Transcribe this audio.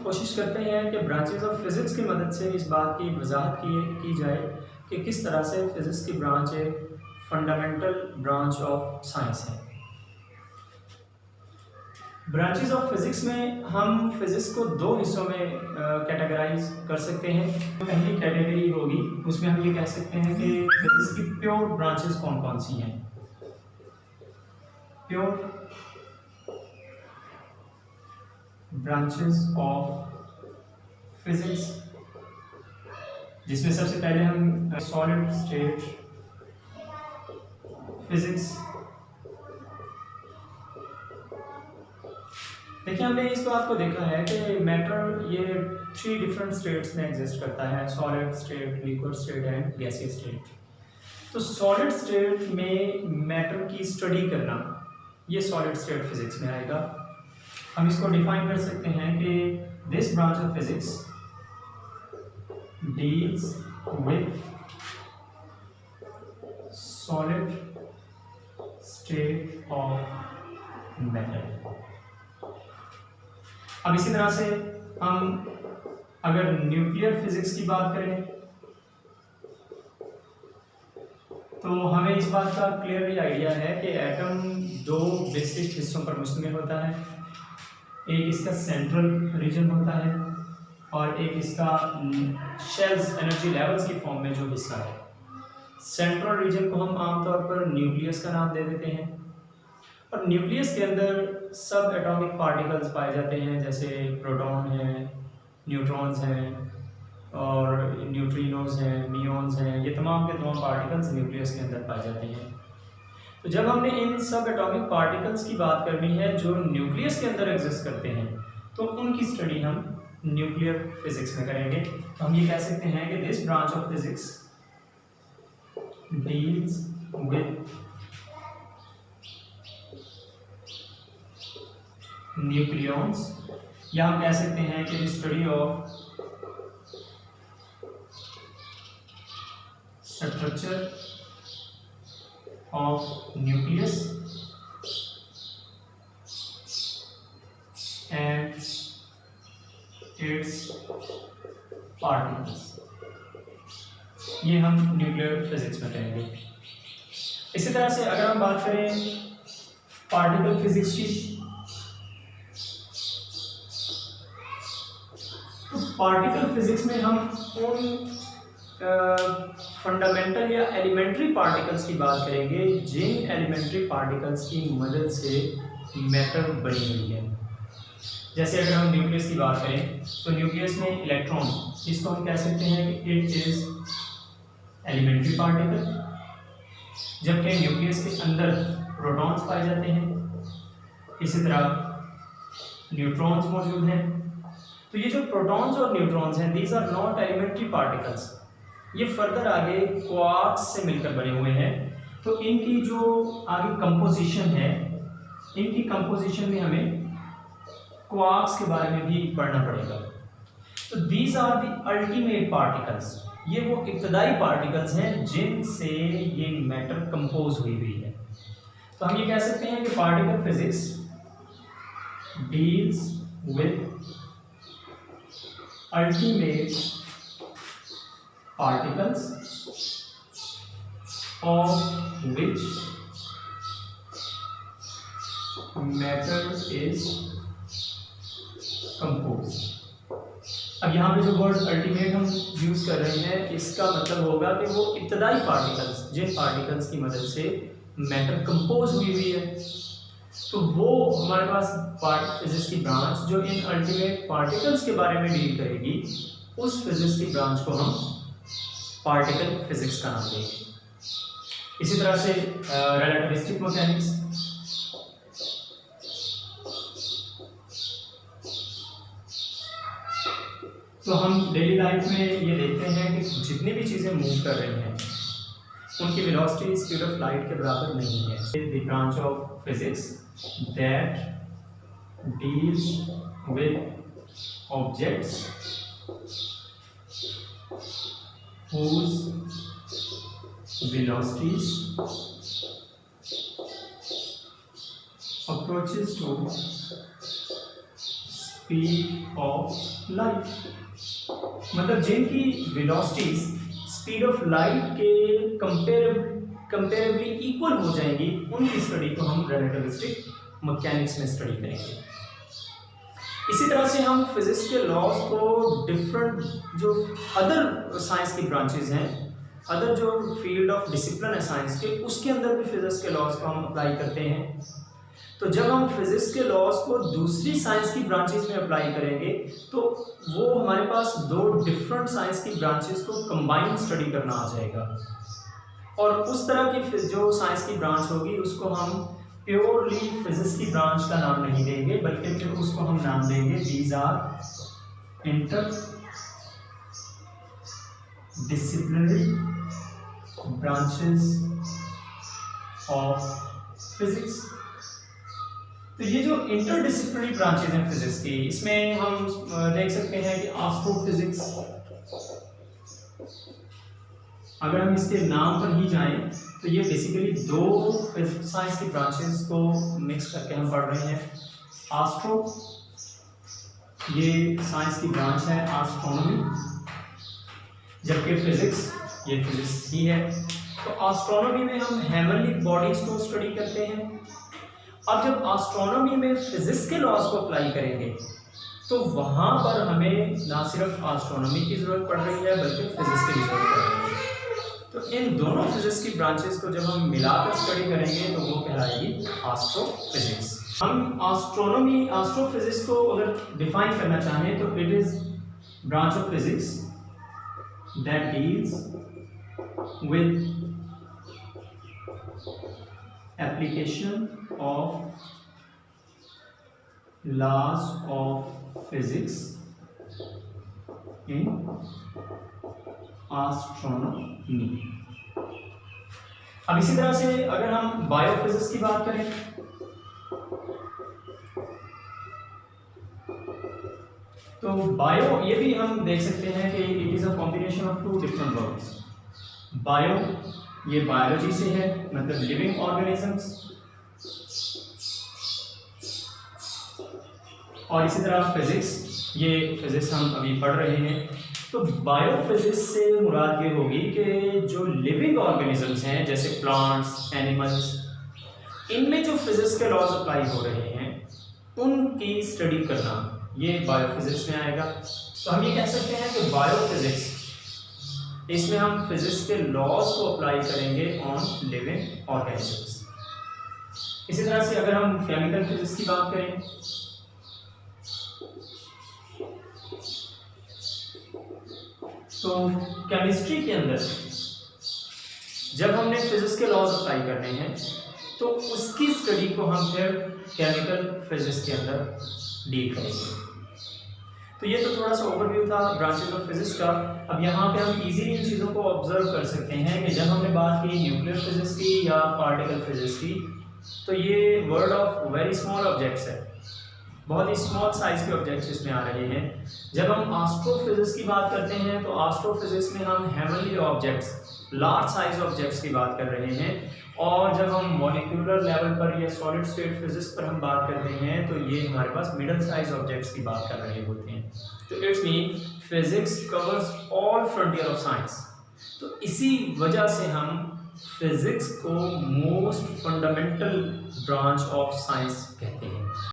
कोशिश करते हैं कि ब्रांचेस ऑफ फिज़िक्स की मदद से इस बात की वजाहत की जाए कि किस तरह से फिज़िक्स की ब्रांच एक फंडामेंटल ब्रांच ऑफ साइंस है। ब्रांचेस ऑफ फिज़िक्स में हम फिज़िक्स को दो हिस्सों में कैटेगराइज कर सकते हैं। पहली कैटेगरी होगी, उसमें हम ये कह सकते हैं कि फिज़िक्स की प्योर ब्रांचेस कौन कौन सी हैं। प्योर ब्रांचेस ऑफ फिज़िक्स, जिसमें सबसे पहले हम सॉलिड स्टेट फिज़िक्स। देखिए, हमने इस बात को देखा है कि मैटर ये 3 डिफरेंट स्टेट्स में एग्जिस्ट करता है, solid state, liquid state and gaseous state. तो सॉलिड स्टेट में मैटर की स्टडी करना, ये सॉलिड स्टेट फिजिक्स में आएगा। हम इसको डिफाइन कर सकते हैं कि this branch of physics deals with solid state of matter. अब इसी तरह से हम अगर न्यूक्लियर फिजिक्स की बात करें तो हमें इस बात का क्लियरली आइडिया है कि एटम दो बेसिक हिस्सों पर मुश्तमिल होता है। एक इसका सेंट्रल रीजन होता है और एक इसका शेल्स एनर्जी लेवल्स की फॉर्म में जो हिस्सा है। सेंट्रल रीजन को हम आमतौर पर न्यूक्लियस का नाम दे देते हैं और न्यूक्लियस के अंदर सब एटॉमिक पार्टिकल्स पाए जाते हैं, जैसे प्रोटॉन हैं, न्यूट्रॉन्स हैं और न्यूट्रिनोज हैं, मियोन्स हैं। ये तमाम के तमाम पार्टिकल्स न्यूक्लियस के अंदर पाए जाते हैं। तो जब हमने इन सब एटॉमिक पार्टिकल्स की बात करनी है जो न्यूक्लियस के अंदर एग्जिस्ट करते हैं, तो उनकी स्टडी हम न्यूक्लियर फिजिक्स में करेंगे। तो हम ये कह सकते हैं कि this branch of physics deals with nucleons, या हम कह सकते हैं कि study of structure of nucleus and it's particles. ये हम न्यूक्लियर फिजिक्स में करेंगे। इसी तरह से अगर हम बात करें पार्टिकल फिजिक्स की, तो पार्टिकल फिजिक्स में हम उन फंडामेंटल या एलिमेंट्री पार्टिकल्स की बात करेंगे जिन एलिमेंट्री पार्टिकल्स की मदद से मैटर बनी हुई है। जैसे अगर हम न्यूक्लियस की बात करें तो न्यूक्लियस में इलेक्ट्रॉन, इसको हम कह सकते हैं कि इट इज एलिमेंट्री पार्टिकल, जबकि न्यूक्लियस के अंदर प्रोटॉन्स पाए जाते हैं। इसी तरह न्यूट्रॉन्स मौजूद हैं। तो ये जो प्रोटॉन्स और न्यूट्रॉन्स हैं, these are not elementary particles, ये फर्दर आगे क्वार्क्स से मिलकर बने हुए हैं। तो इनकी जो आगे कंपोजिशन है, इनकी कंपोजिशन में हमें क्वार्क्स के बारे में भी पढ़ना पड़ेगा। तो these are the ultimate particles, ये वो इब्तदाई पार्टिकल्स हैं जिनसे ये मैटर कंपोज हुई है। तो हम ये कह सकते हैं कि particle physics deals with ultimate particles of which matter is composed। अब यहाँ पे जो वर्ड अल्टीमेट हम यूज कर रहे हैं, इसका मतलब होगा कि वो इब्तदाई पार्टिकल्स, जिन पार्टिकल्स की मदद से मैटर कंपोज हुई है, तो वो हमारे पास पार्टिकल फिजिक्स की ब्रांच जो इन अल्टीमेट पार्टिकल्स के बारे में डील करेगी, उस फिजिक्स की ब्रांच को हम पार्टिकल फिजिक्स का नाम देंगे। इसी तरह से रिलेटिविस्टिक मैकेनिक्स, तो हम डेली लाइफ में ये देखते हैं कि जितनी भी चीज़ें मूव कर रही हैं उनकी वेलोसिटी स्पीड ऑफ लाइट के बराबर नहीं है। The branch of physics that deals with objects whose velocities approaches to speed of light, मतलब जिनकी वेलोसिटीज स्पीड ऑफ लाइट के कंपेरेबली इक्वल हो जाएंगी, उनकी स्टडी को हम रिलेटिविस्टिक मैकेनिक्स में स्टडी करेंगे। इसी तरह से हम फिजिक्स के लॉज को डिफरेंट जो अदर साइंस की ब्रांचेज हैं, अदर जो फील्ड ऑफ डिसिप्लिन है साइंस के, उसके अंदर भी फिजिक्स के लॉज को हम अप्लाई करते हैं। तो जब हम फिजिक्स के लॉज को दूसरी साइंस की ब्रांचेज में अप्लाई करेंगे तो वो हमारे पास दो डिफरेंट साइंस की ब्रांचेज को कंबाइन स्टडी करना आ जाएगा, और उस तरह की जो साइंस की ब्रांच होगी उसको हम प्योरली फिजिक्स की ब्रांच का नाम नहीं देंगे, बल्कि फिर उसको हम नाम देंगे these are interdisciplinary branches of physics. तो ये जो इंटरडिसिप्लिनरी ब्रांचेज हैं फिजिक्स की, इसमें हम देख सकते हैं कि एस्ट्रोफिजिक्स, अगर हम इसके नाम पर ही जाएं तो ये बेसिकली दो साइंस की ब्रांचेस को मिक्स करके हम पढ़ रहे हैं। एस्ट्रो ये साइंस की ब्रांच है एस्ट्रोनॉमी, जबकि फिजिक्स ये फिजिक्स ही है। तो एस्ट्रोनॉमी में हम हेवनली बॉडीज को स्टडी करते हैं। अब जब एस्ट्रोनॉमी में फिजिक्स के लॉज को अप्लाई करेंगे तो वहाँ पर हमें ना सिर्फ एस्ट्रोनॉमी की ज़रूरत पड़ रही है बल्कि फिजिक्स की भी ज़रूरत पड़ रही है। तो इन दोनों फिजिक्स की ब्रांचेस को जब हम मिलाकर स्टडी करेंगे तो वो कहलाएगी एस्ट्रोफिजिक्स। हम एस्ट्रोफिजिक्स को अगर डिफाइन करना चाहें तो it is branch of physics that deals with application of laws of physics in astronomy। अब इसी तरह से अगर हम बायोफिजिक्स की बात करें तो बायो, ये भी हम देख सकते हैं कि it is a combination of two different words. Bio ये बायोलॉजी से है, मतलब लिविंग ऑर्गेनिजम्स, और इसी तरह फिजिक्स, ये फिजिक्स हम अभी पढ़ रहे हैं। तो बायोफिजिक्स से मुराद ये होगी कि जो लिविंग ऑर्गेनिजम्स हैं जैसे प्लांट्स, एनिमल्स, इनमें जो फिजिक्स के लॉज अप्लाई हो रहे हैं उनकी स्टडी करना, ये बायोफिजिक्स में आएगा। तो हम ये कह सकते हैं कि बायोफिजिक्स, इसमें हम फिजिक्स के लॉज को अप्लाई करेंगे ऑन लिविंग ऑर्गेनिजम्स। इसी तरह से अगर हम केमिकल फिजिक्स की बात करें तो केमिस्ट्री के अंदर जब हमने फिजिक्स के लॉज अप्लाई करने हैं तो उसकी स्टडी को हम फिर केमिकल फिजिक्स के अंदर डील करेंगे। तो ये तो थोड़ा सा ओवरव्यू था ब्रांचेस ऑफ फिजिक्स का। अब यहाँ पे हम इजीली इन चीज़ों को ऑब्जर्व कर सकते हैं कि जब हमने बात की न्यूक्लियर फिजिक्स की या पार्टिकल फिजिक्स की, तो ये world of very small objects है, बहुत ही स्मॉल साइज के ऑब्जेक्ट्स इसमें आ रहे हैं। जब हम एस्ट्रोफिजिक्स की बात करते हैं तो एस्ट्रोफिजिक्स में हम heavenly objects, large size objects की बात कर रहे हैं, और जब हम मॉलिक्यूलर लेवल पर या सॉलिड स्टेट फिजिक्स पर हम बात करते हैं तो ये हमारे पास मिडल साइज ऑब्जेक्ट्स की बात कर रहे होते हैं। तो it's mean physics covers all frontier of science. तो इसी वजह से हम फिजिक्स को most fundamental branch of science कहते हैं।